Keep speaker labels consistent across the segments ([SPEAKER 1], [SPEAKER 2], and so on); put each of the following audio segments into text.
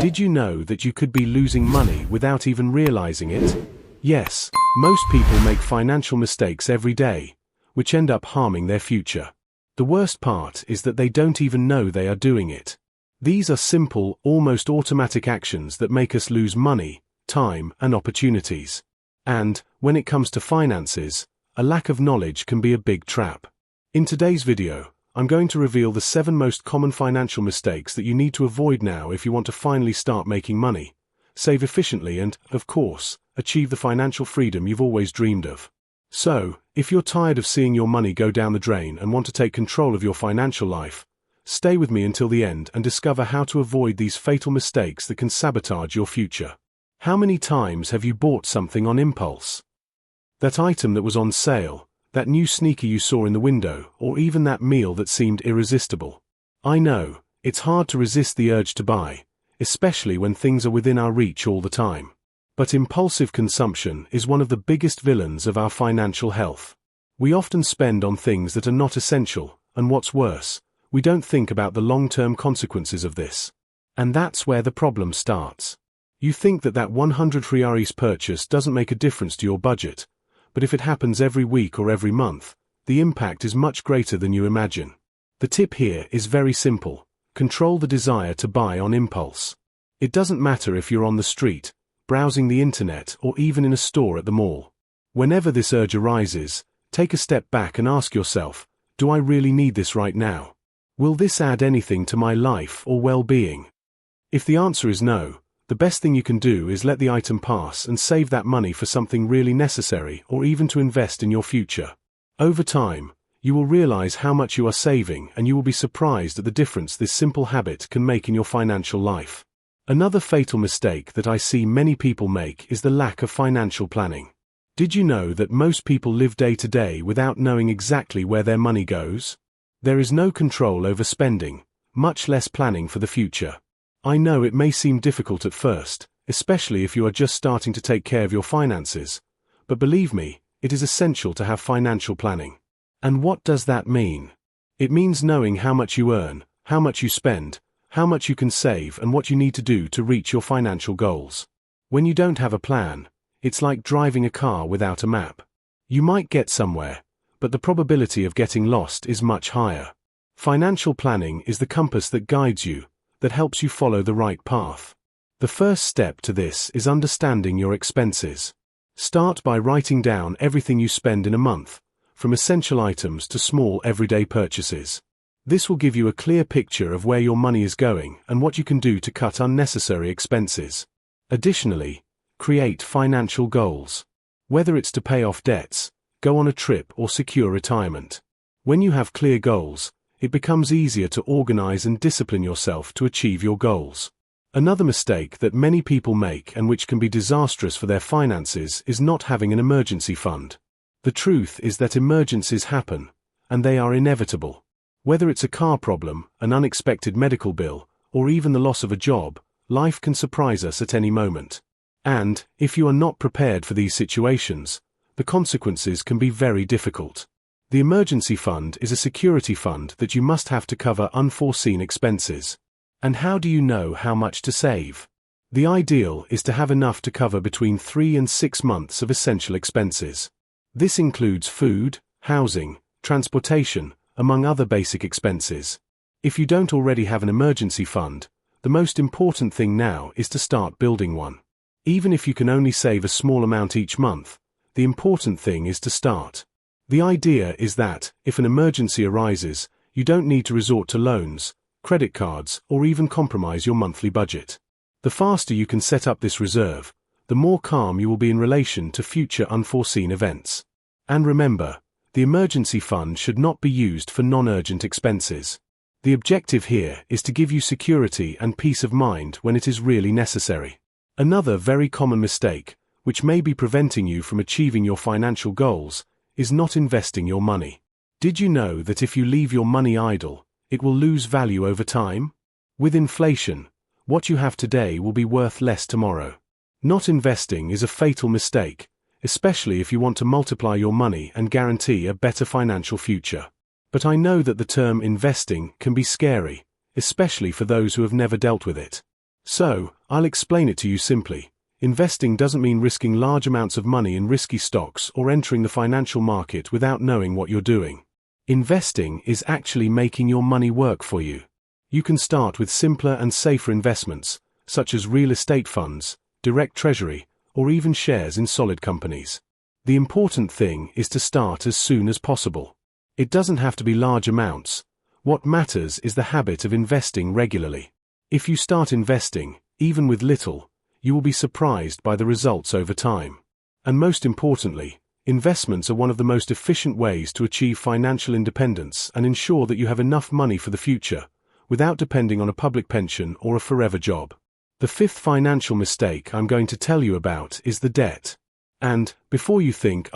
[SPEAKER 1] Did you know that you could be losing money without even realizing it? Yes, most people make financial mistakes every day, which end up harming their future. The worst part is that they don't even know they are doing it. These are simple, almost automatic actions that make us lose money, time, and opportunities. And, when it comes to finances, a lack of knowledge can be a big trap. In today's video, I'm going to reveal the 7 most common financial mistakes that you need to avoid now if you want to finally start making money, save efficiently and, of course, achieve the financial freedom you've always dreamed of. So, if you're tired of seeing your money go down the drain and want to take control of your financial life, stay with me until the end and discover how to avoid these fatal mistakes that can sabotage your future. How many times have you bought something on impulse? That item that was on sale, that new sneaker you saw in the window, or even that meal that seemed irresistible. I know, it's hard to resist the urge to buy, especially when things are within our reach all the time. But impulsive consumption is one of the biggest villains of our financial health. We often spend on things that are not essential, and what's worse, we don't think about the long-term consequences of this. And that's where the problem starts. You think that 100 reais purchase doesn't make a difference to your budget, but if it happens every week or every month, the impact is much greater than you imagine. The tip here is very simple: control the desire to buy on impulse. It doesn't matter if you're on the street, browsing the internet, or even in a store at the mall. Whenever this urge arises, take a step back and ask yourself, do I really need this right now? Will this add anything to my life or well-being? If the answer is no, the best thing you can do is let the item pass and save that money for something really necessary or even to invest in your future. Over time, you will realize how much you are saving and you will be surprised at the difference this simple habit can make in your financial life. Another fatal mistake that I see many people make is the lack of financial planning. Did you know that most people live day to day without knowing exactly where their money goes? There is no control over spending, much less planning for the future. I know it may seem difficult at first, especially if you are just starting to take care of your finances, but believe me, it is essential to have financial planning. And what does that mean? It means knowing how much you earn, how much you spend, how much you can save, and what you need to do to reach your financial goals. When you don't have a plan, it's like driving a car without a map. You might get somewhere, but the probability of getting lost is much higher. Financial planning is the compass that guides you, that helps you follow the right path. The first step to this is understanding your expenses. Start by writing down everything you spend in a month, from essential items to small everyday purchases. This will give you a clear picture of where your money is going and what you can do to cut unnecessary expenses. Additionally, create financial goals. Whether it's to pay off debts, go on a trip, or secure retirement. When you have clear goals, it becomes easier to organize and discipline yourself to achieve your goals. Another mistake that many people make and which can be disastrous for their finances is not having an emergency fund. The truth is that emergencies happen, and they are inevitable. Whether it's a car problem, an unexpected medical bill, or even the loss of a job, life can surprise us at any moment. And, if you are not prepared for these situations, the consequences can be very difficult. The emergency fund is a security fund that you must have to cover unforeseen expenses. And how do you know how much to save? The ideal is to have enough to cover between 3 and 6 months of essential expenses. This includes food, housing, transportation, among other basic expenses. If you don't already have an emergency fund, the most important thing now is to start building one. Even if you can only save a small amount each month, the important thing is to start. The idea is that, if an emergency arises, you don't need to resort to loans, credit cards, or even compromise your monthly budget. The faster you can set up this reserve, the more calm you will be in relation to future unforeseen events. And remember, the emergency fund should not be used for non-urgent expenses. The objective here is to give you security and peace of mind when it is really necessary. Another very common mistake, which may be preventing you from achieving your financial goals, is not investing your money. Did you know that if you leave your money idle, it will lose value over time? With inflation, what you have today will be worth less tomorrow. Not investing is a fatal mistake, especially if you want to multiply your money and guarantee a better financial future. But I know that the term investing can be scary, especially for those who have never dealt with it. So, I'll explain it to you simply. Investing doesn't mean risking large amounts of money in risky stocks or entering the financial market without knowing what you're doing. Investing is actually making your money work for you. You can start with simpler and safer investments, such as real estate funds, direct treasury, or even shares in solid companies. The important thing is to start as soon as possible. It doesn't have to be large amounts. What matters is the habit of investing regularly. If you start investing, even with little, you will be surprised by the results over time. And most importantly, investments are one of the most efficient ways to achieve financial independence and ensure that you have enough money for the future, without depending on a public pension or a forever job. The fifth financial mistake I'm going to tell you about is the debt. And, before you think,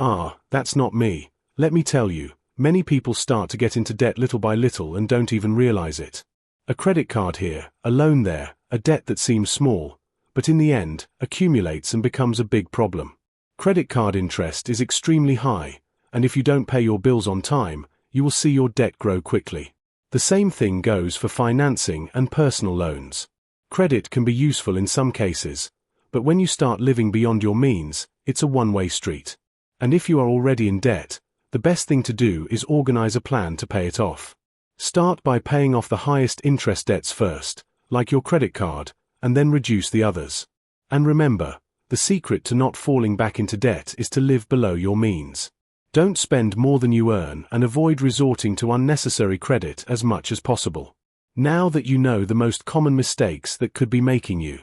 [SPEAKER 1] that's not me, let me tell you, many people start to get into debt little by little and don't even realize it. A credit card here, a loan there, a debt that seems small, but in the end, accumulates and becomes a big problem. Credit card interest is extremely high, and if you don't pay your bills on time, you will see your debt grow quickly. The same thing goes for financing and personal loans. Credit can be useful in some cases, but when you start living beyond your means, it's a one-way street. And if you are already in debt, the best thing to do is organize a plan to pay it off. Start by paying off the highest interest debts first, like your credit card, and then reduce the others. And remember, the secret to not falling back into debt is to live below your means. Don't spend more than you earn and avoid resorting to unnecessary credit as much as possible. Now that you know the most common mistakes that could be making you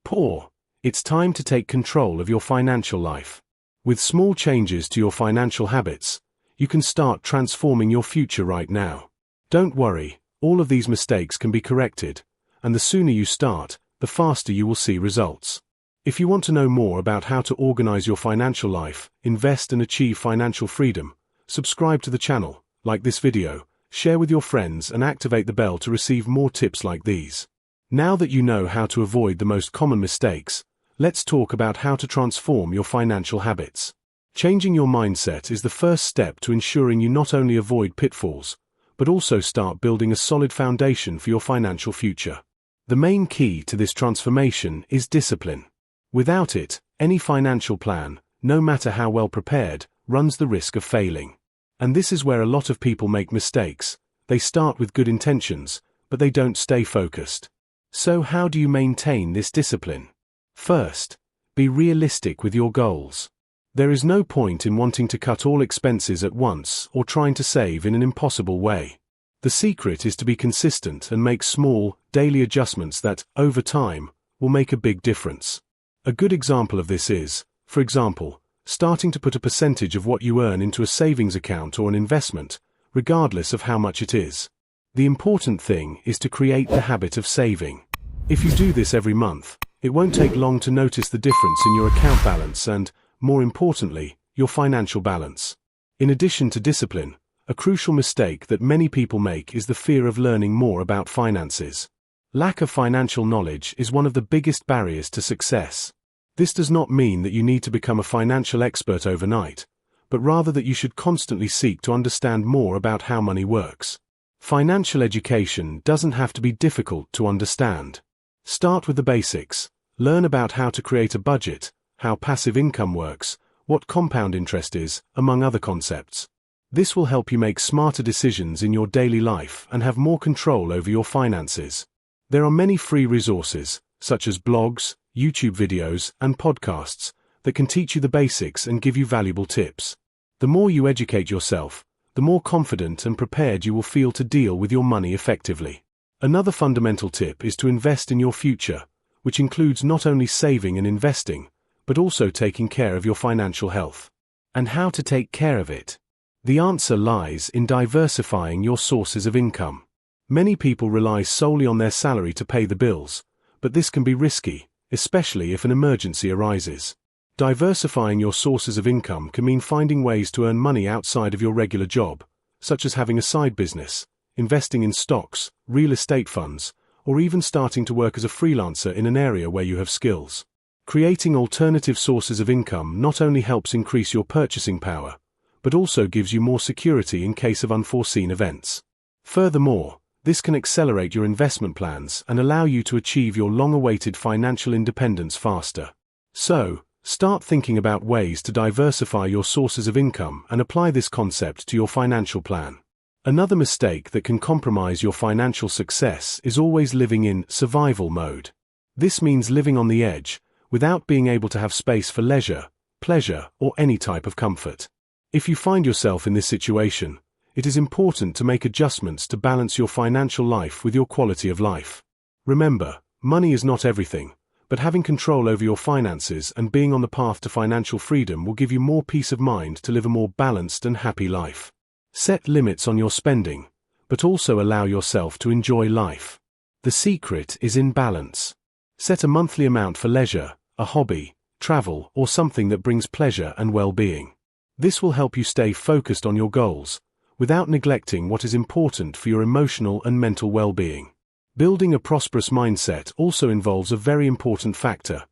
[SPEAKER 1] poor, it's time to take control of your financial life. With small changes to your financial habits, you can start transforming your future right now. Don't worry, all of these mistakes can be corrected, and the sooner you start, the faster you will see results. If you want to know more about how to organize your financial life, invest and achieve financial freedom, subscribe to the channel, like this video, share with your friends and activate the bell to receive more tips like these. Now that you know how to avoid the most common mistakes, let's talk about how to transform your financial habits. Changing your mindset is the first step to ensuring you not only avoid pitfalls, but also start building a solid foundation for your financial future. The main key to this transformation is discipline. Without it, any financial plan, no matter how well prepared, runs the risk of failing. And this is where a lot of people make mistakes. They start with good intentions, but they don't stay focused. So how do you maintain this discipline? First, be realistic with your goals. There is no point in wanting to cut all expenses at once or trying to save in an impossible way. The secret is to be consistent and make small, daily adjustments that, over time, will make a big difference. A good example of this is, for example, starting to put a percentage of what you earn into a savings account or an investment, regardless of how much it is. The important thing is to create the habit of saving. If you do this every month, it won't take long to notice the difference in your account balance and, more importantly, your financial balance. In addition to discipline, a crucial mistake that many people make is the fear of learning more about finances. Lack of financial knowledge is one of the biggest barriers to success. This does not mean that you need to become a financial expert overnight, but rather that you should constantly seek to understand more about how money works. Financial education doesn't have to be difficult to understand. Start with the basics. Learn about how to create a budget, how passive income works, what compound interest is, among other concepts. This will help you make smarter decisions in your daily life and have more control over your finances. There are many free resources, such as blogs, YouTube videos, and podcasts, that can teach you the basics and give you valuable tips. The more you educate yourself, the more confident and prepared you will feel to deal with your money effectively. Another fundamental tip is to invest in your future, which includes not only saving and investing, but also taking care of your financial health. And how to take care of it? The answer lies in diversifying your sources of income. Many people rely solely on their salary to pay the bills, but this can be risky, especially if an emergency arises. Diversifying your sources of income can mean finding ways to earn money outside of your regular job, such as having a side business, investing in stocks, real estate funds, or even starting to work as a freelancer in an area where you have skills. Creating alternative sources of income not only helps increase your purchasing power, but also gives you more security in case of unforeseen events. Furthermore, This can accelerate your investment plans and allow you to achieve your long-awaited financial independence faster. So, start thinking about ways to diversify your sources of income and apply this concept to your financial plan. Another mistake that can compromise your financial success is always living in survival mode. This means living on the edge, without being able to have space for leisure, pleasure, or any type of comfort. If you find yourself in this situation, it is important to make adjustments to balance your financial life with your quality of life. Remember, money is not everything, but having control over your finances and being on the path to financial freedom will give you more peace of mind to live a more balanced and happy life. Set limits on your spending, but also allow yourself to enjoy life. The secret is in balance. Set a monthly amount for leisure, a hobby, travel, or something that brings pleasure and well-being. This will help you stay focused on your goals, without neglecting what is important for your emotional and mental well-being. Building a prosperous mindset also involves a very important factor: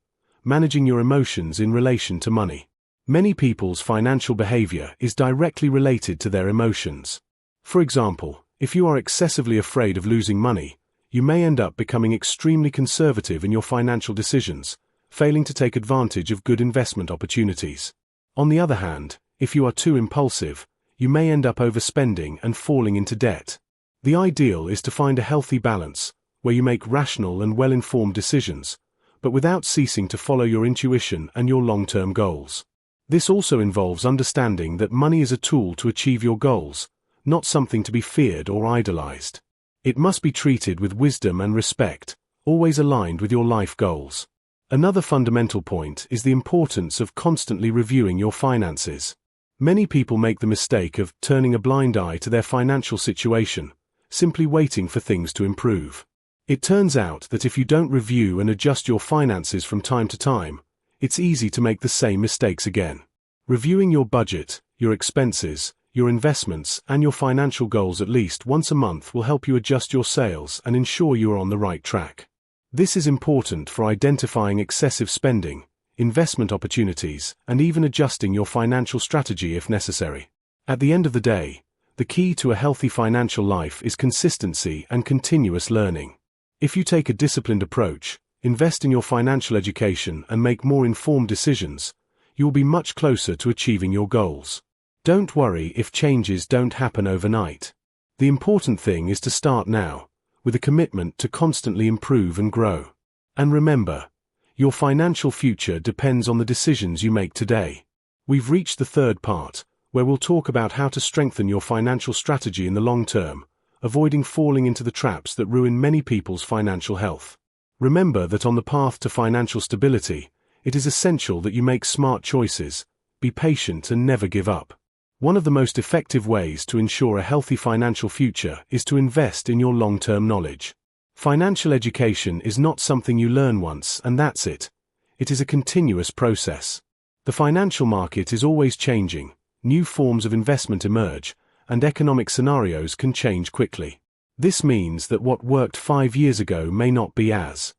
[SPEAKER 1] managing your emotions in relation to money. Many people's financial behavior is directly related to their emotions. For example, if you are excessively afraid of losing money, you may end up becoming extremely conservative in your financial decisions, failing to take advantage of good investment opportunities. On the other hand, if you are too impulsive, you may end up overspending and falling into debt. The ideal is to find a healthy balance, where you make rational and well-informed decisions, but without ceasing to follow your intuition and your long-term goals. This also involves understanding that money is a tool to achieve your goals, not something to be feared or idolized. It must be treated with wisdom and respect, always aligned with your life goals. Another fundamental point is the importance of constantly reviewing your finances. Many people make the mistake of turning a blind eye to their financial situation, simply waiting for things to improve. It turns out that if you don't review and adjust your finances from time to time, it's easy to make the same mistakes again. Reviewing your budget, your expenses, your investments, and your financial goals at least once a month will help you adjust your sales and ensure you are on the right track. This is important for identifying excessive spending, investment opportunities, and even adjusting your financial strategy if necessary. At the end of the day, the key to a healthy financial life is consistency and continuous learning. If you take a disciplined approach, invest in your financial education, and make more informed decisions, you will be much closer to achieving your goals. Don't worry if changes don't happen overnight. The important thing is to start now, with a commitment to constantly improve and grow. And remember, your financial future depends on the decisions you make today. We've reached the third part, where we'll talk about how to strengthen your financial strategy in the long term, avoiding falling into the traps that ruin many people's financial health. Remember that on the path to financial stability, it is essential that you make smart choices, be patient, and never give up. One of the most effective ways to ensure a healthy financial future is to invest in your long-term knowledge. Financial education is not something you learn once and that's it. It is a continuous process. The financial market is always changing, new forms of investment emerge, and economic scenarios can change quickly. This means that what worked 5 years ago may not be as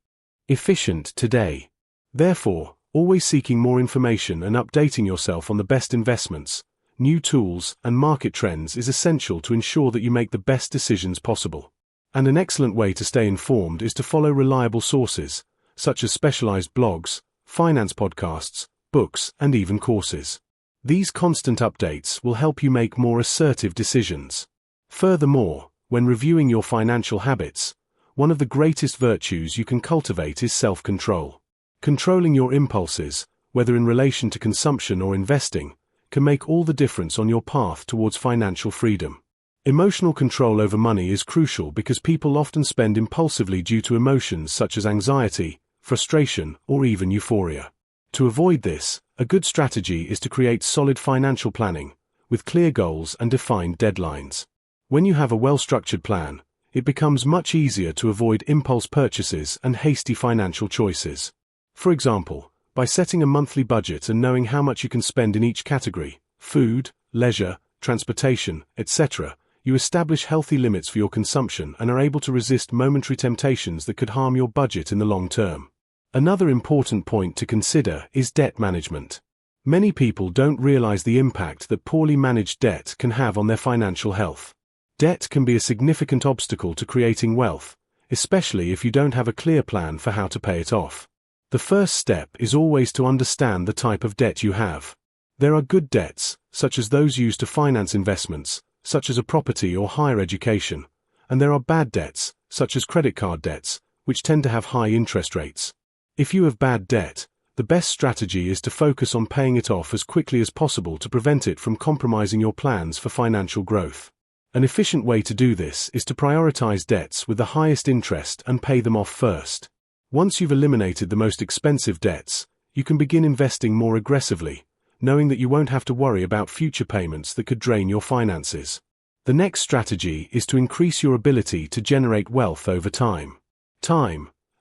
[SPEAKER 1] efficient today. Therefore, always seeking more information and updating yourself on the best investments, new tools, and market trends is essential to ensure that you make the best decisions possible. And an excellent way to stay informed is to follow reliable sources, such as specialized blogs, finance podcasts, books, and even courses. These constant updates will help you make more assertive decisions. Furthermore, when reviewing your financial habits, one of the greatest virtues you can cultivate is self-control. Controlling your impulses, whether in relation to consumption or investing, can make all the difference on your path towards financial freedom. Emotional control over money is crucial because people often spend impulsively due to emotions such as anxiety, frustration, or even euphoria. To avoid this, a good strategy is to create solid financial planning, with clear goals and defined deadlines. When you have a well-structured plan, it becomes much easier to avoid impulse purchases and hasty financial choices. For example, by setting a monthly budget and knowing how much you can spend in each category, food, leisure, transportation, etc., you establish healthy limits for your consumption and are able to resist momentary temptations that could harm your budget in the long term. Another important point to consider is debt management. Many people don't realize the impact that poorly managed debt can have on their financial health. Debt can be a significant obstacle to creating wealth, especially if you don't have a clear plan for how to pay it off. The first step is always to understand the type of debt you have. There are good debts, such as those used to finance investments, such as a property or higher education, and there are bad debts, such as credit card debts, which tend to have high interest rates. If you have bad debt, the best strategy is to focus on paying it off as quickly as possible to prevent it from compromising your plans for financial growth. An efficient way to do this is to prioritize debts with the highest interest and pay them off first. Once you've eliminated the most expensive debts, you can begin investing more aggressively, knowing that you won't have to worry about future payments that could drain your finances. The next strategy is to increase your ability to generate wealth over time.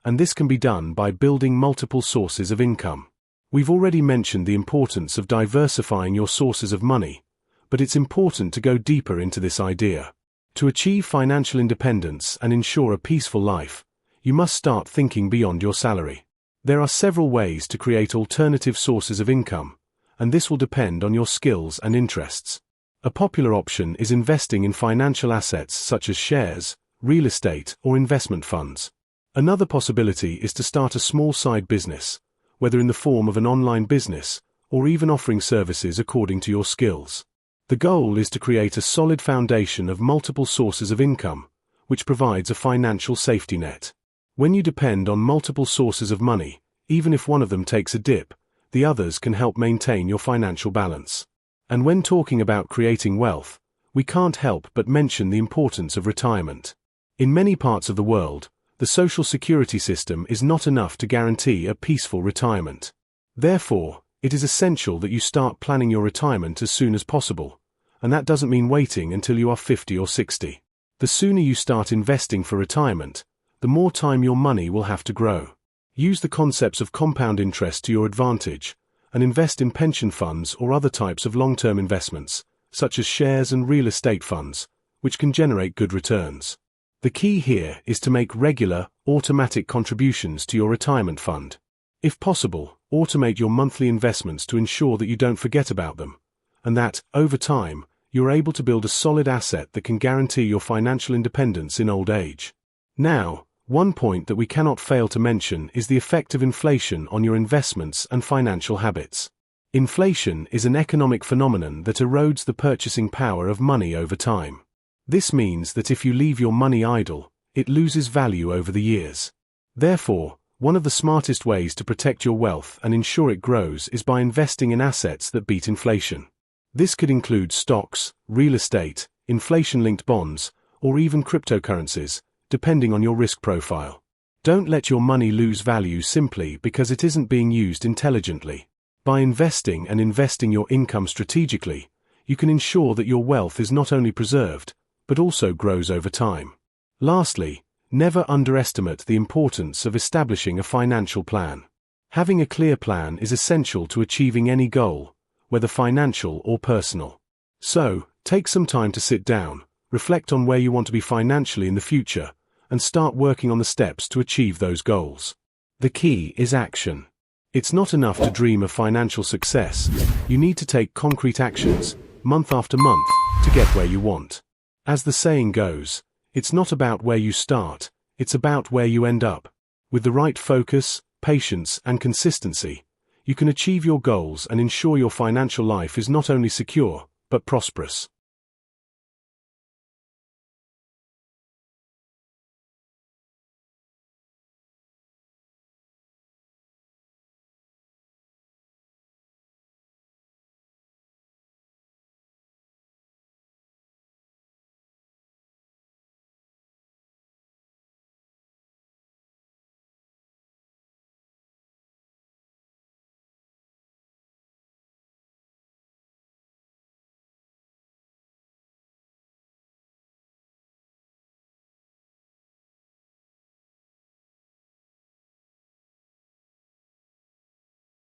[SPEAKER 1] And this can be done by building multiple sources of income. We've already mentioned the importance of diversifying your sources of money, but it's important to go deeper into this idea. To achieve financial independence and ensure a peaceful life, you must start thinking beyond your salary. There are several ways to create alternative sources of income, and this will depend on your skills and interests. A popular option is investing in financial assets such as shares, real estate, or investment funds. Another possibility is to start a small side business, whether in the form of an online business, or even offering services according to your skills. The goal is to create a solid foundation of multiple sources of income, which provides a financial safety net. When you depend on multiple sources of money, even if one of them takes a dip, the others can help maintain your financial balance. And when talking about creating wealth, we can't help but mention the importance of retirement. In many parts of the world, the social security system is not enough to guarantee a peaceful retirement. Therefore, it is essential that you start planning your retirement as soon as possible, and that doesn't mean waiting until you are 50 or 60. The sooner you start investing for retirement, the more time your money will have to grow. Use the concepts of compound interest to your advantage, and invest in pension funds or other types of long-term investments, such as shares and real estate funds, which can generate good returns. The key here is to make regular, automatic contributions to your retirement fund. If possible, automate your monthly investments to ensure that you don't forget about them, and that, over time, you're able to build a solid asset that can guarantee your financial independence in old age. Now, one point that we cannot fail to mention is the effect of inflation on your investments and financial habits. Inflation is an economic phenomenon that erodes the purchasing power of money over time. This means that if you leave your money idle, it loses value over the years. Therefore, one of the smartest ways to protect your wealth and ensure it grows is by investing in assets that beat inflation. This could include stocks, real estate, inflation-linked bonds, or even cryptocurrencies, depending on your risk profile. Don't let your money lose value simply because it isn't being used intelligently. By investing your income strategically, you can ensure that your wealth is not only preserved, but also grows over time. Lastly, never underestimate the importance of establishing a financial plan. Having a clear plan is essential to achieving any goal, whether financial or personal. So, take some time to sit down, reflect on where you want to be financially in the future, and start working on the steps to achieve those goals. The key is action. It's not enough to dream of financial success. You need to take concrete actions, month after month, to get where you want. As the saying goes, it's not about where you start, it's about where you end up. With the right focus, patience, and consistency, you can achieve your goals and ensure your financial life is not only secure, but prosperous.